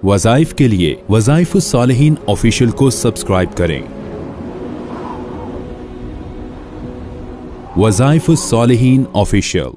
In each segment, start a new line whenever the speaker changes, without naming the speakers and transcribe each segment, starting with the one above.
वज़ाइफ के लिए वज़ाइफ़ुस्सालिहीन ऑफिशियल को सब्सक्राइब करें। वज़ाइफ़ुस्सालिहीन ऑफिशियल।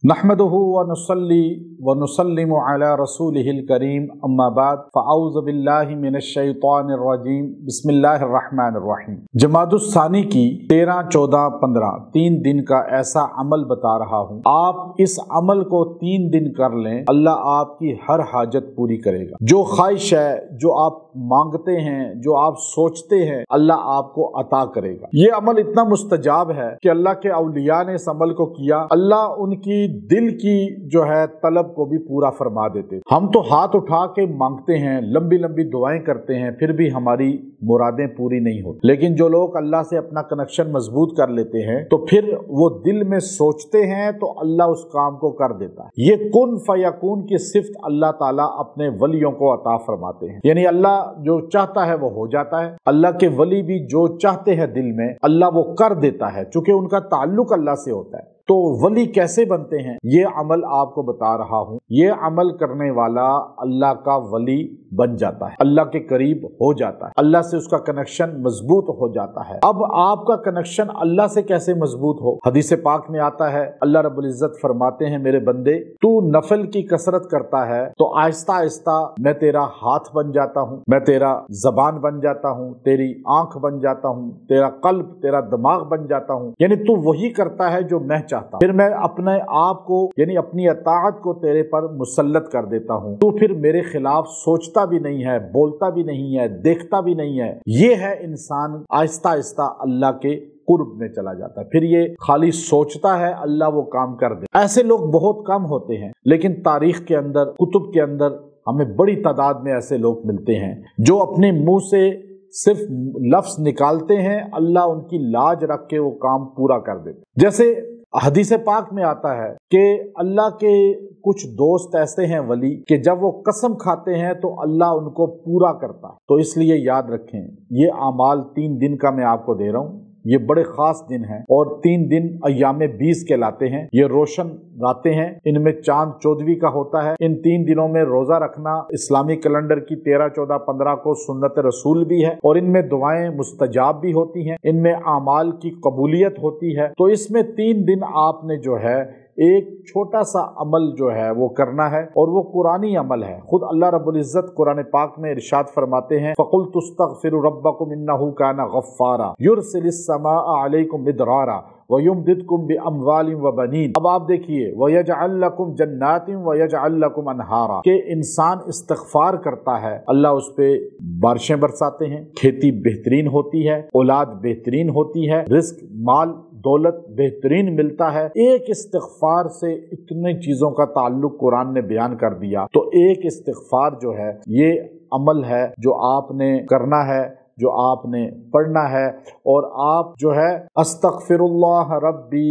नहमदुहु व नुसल्ली व नुसल्लिमु अला रसूलिहिल करीम, अम्मा बाद, फ़अऊज़ु बिल्लाहि मिनश शैतानिर रजीम, बिस्मिल्लाहिर रहमानिर रहीम। जमादुस्सानी की 13, 14, 15 3 दिन का ऐसा अमल बता रहा हूँ। आप इस अमल को 3 दिन कर लें, अल्लाह आपकी हर हाजत पूरी करेगा। जो ख्वाहिश है, जो आप मांगते हैं, जो आप सोचते हैं, अल्लाह आपको अता करेगा। ये अमल इतना मुस्तजाब है कि अल्लाह के औलिया ने इस अमल को किया, अल्लाह उनकी दिल की जो है तलब को भी पूरा फरमा देते। हम तो हाथ उठा के मांगते हैं, लंबी लंबी दुआएं करते हैं, फिर भी हमारी मुरादें पूरी नहीं होती। लेकिन जो लोग अल्लाह से अपना कनेक्शन मजबूत कर लेते हैं, तो फिर वो दिल में सोचते हैं तो अल्लाह उस काम को कर देता है। ये कुन फयकून की सिफ्त अल्लाह ताला अपने वलियों को अता फरमाते हैं। यानी अल्लाह जो चाहता है वो हो जाता है। अल्लाह के वली भी जो चाहते हैं दिल में, अल्लाह वो कर देता है, चूंकि उनका ताल्लुक अल्लाह से होता है। तो वली कैसे बनते हैं, ये अमल आपको बता रहा हूँ। ये अमल करने वाला अल्लाह का वली बन जाता है, अल्लाह के करीब हो जाता है, अल्लाह से उसका कनेक्शन मजबूत हो जाता है। अब आपका कनेक्शन अल्लाह से कैसे मजबूत हो? हदीस पाक में आता है, अल्लाह रब्बुल इज्जत फरमाते हैं, मेरे बंदे तू नफल की कसरत करता है तो आहिस्ता आहिस्ता मैं तेरा हाथ बन जाता हूँ, मैं तेरा जबान बन जाता हूँ, तेरी आंख बन जाता हूँ, तेरा कल्ब, तेरा दिमाग बन जाता हूँ। यानी तू वही करता है जो मैं चाहता हूँ। फिर मैं अपने आप को यानी अपनी अताअत को तेरे पर मुसल्लत कर देता हूँ। तू फिर मेरे खिलाफ सोचता भी नहीं है, बोलता भी नहीं है, देखता भी नहीं है। ये है इंसान आहिस्ता आहिस्ता अल्लाह के कुर्ब में चला जाता है। फिर ये खाली सोचता है, अल्लाह वो काम कर दे। ऐसे लोग बहुत कम होते हैं, लेकिन तारीख के अंदर, कुतुब के अंदर हमें बड़ी तादाद में ऐसे लोग मिलते हैं जो अपने मुंह से सिर्फ लफ्ज निकालते हैं, अल्लाह उनकी लाज रख के वो काम पूरा कर देते। जैसे हदीस पाक में आता है कि अल्लाह के कुछ दोस्त ऐसे हैं वली कि जब वो कसम खाते हैं तो अल्लाह उनको पूरा करता है। तो इसलिए याद रखें, ये आमाल 3 दिन का मैं आपको दे रहा हूँ। ये बड़े खास दिन हैं और 3 दिन अय्याम 20 कहलाते हैं। ये रोशन रातें हैं, इनमें चांद 14वीं का होता है। इन 3 दिनों में रोजा रखना इस्लामी कैलेंडर की 13, 14, 15 को सुन्नत रसूल भी है और इनमें दुआएं मुस्तजाब भी होती हैं, इनमें आमाल की कबूलियत होती है। तो इसमें 3 दिन आपने जो है एक छोटा सा अमल जो है वो करना है और वो कुरानी अमल है। खुद अल्लाह रब्बुल इज्जत कुरान पाक में इरशाद फरमाते हैं, फ़क़ुल तुस्तग़फ़िरु रब्बकुम इन्नहु काना गफ़्फ़ारा युरसिलिस समाअ अलैकुम मिदरारा व युमदिदकुम बिअम्वालिन व बनीन। अब आप देखिए, व यजअल लकुम जन्नातिन व यजअल लकुम अनहारा, कि इंसान इस्तिग़फ़ार करता है, अल्लाह उस पे बारिशें बरसाते हैं, खेती बेहतरीन होती है, औलाद बेहतरीन होती है, रिज़्क़, माल, दौलत बेहतरीन मिलता है। एक इस्तिग़फ़ार से इतनी चीजों का ताल्लुक कुरान ने बयान कर दिया। तो एक इस्तिग़फ़ार जो है ये अमल है जो आपने करना है, जो आपने पढ़ना है। और आप जो है अस्तग़फ़िरुल्लाह रब्बी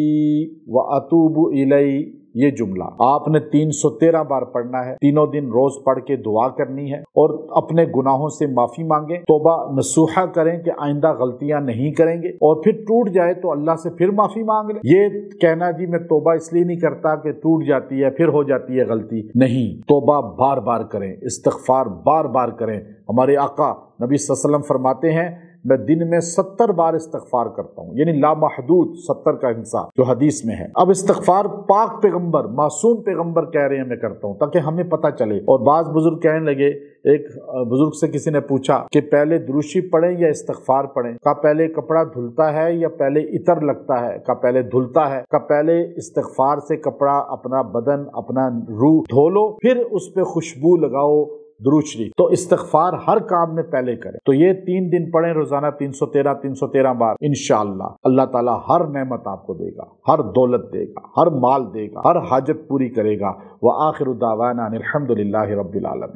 व अतूबु इलैहि, ये जुमला आपने 313 बार पढ़ना है। तीनों दिन रोज पढ़ के दुआ करनी है और अपने गुनाहों से माफी मांगे, तौबा नसूहा करें कि आइंदा गलतियां नहीं करेंगे, और फिर टूट जाए तो अल्लाह से फिर माफी मांग ले। ये कहना जी मैं तौबा इसलिए नहीं करता कि टूट जाती है फिर हो जाती है गलती, नहीं, तौबा बार बार करें, इस्तिग़फ़ार बार बार करें। हमारे आका नबी सल्लल्लाहु अलैहि वसल्लम फरमाते हैं, मैं दिन में 70 बार इस्तिग़फ़ार करता हूँ, यानी लामहदूद 70 का हिस्सा जो हदीस में है। अब इस्तिग़फ़ार पाक पैगंबर, मासूम पैगंबर कह रहे हैं मैं करता हूँ, ताकि हमें पता चले। और बाज़ बुजुर्ग कहने लगे, एक बुजुर्ग से किसी ने पूछा कि पहले दुरूशी पढ़ें या इस्तिग़फ़ार पढ़ें? का पहले कपड़ा धुलता है या पहले इतर लगता है? का पहले धुलता है? का पहले इस्तिग़फ़ार से कपड़ा, अपना बदन, अपना रूह धो लो, फिर उस पर खुशबू लगाओ दुरूद शरीफ। तो इस्तिग़फ़ार हर काम में पहले करें। तो ये 3 दिन पढ़ें रोजाना 313 बार, इंशाअल्लाह अल्लाह ताला हर नेमत आपको देगा, हर दौलत देगा, हर माल देगा, हर हाजत पूरी करेगा। व आखिरु दावाना अनिल हम्दुलिल्लाहि रब्बिल आलमीन।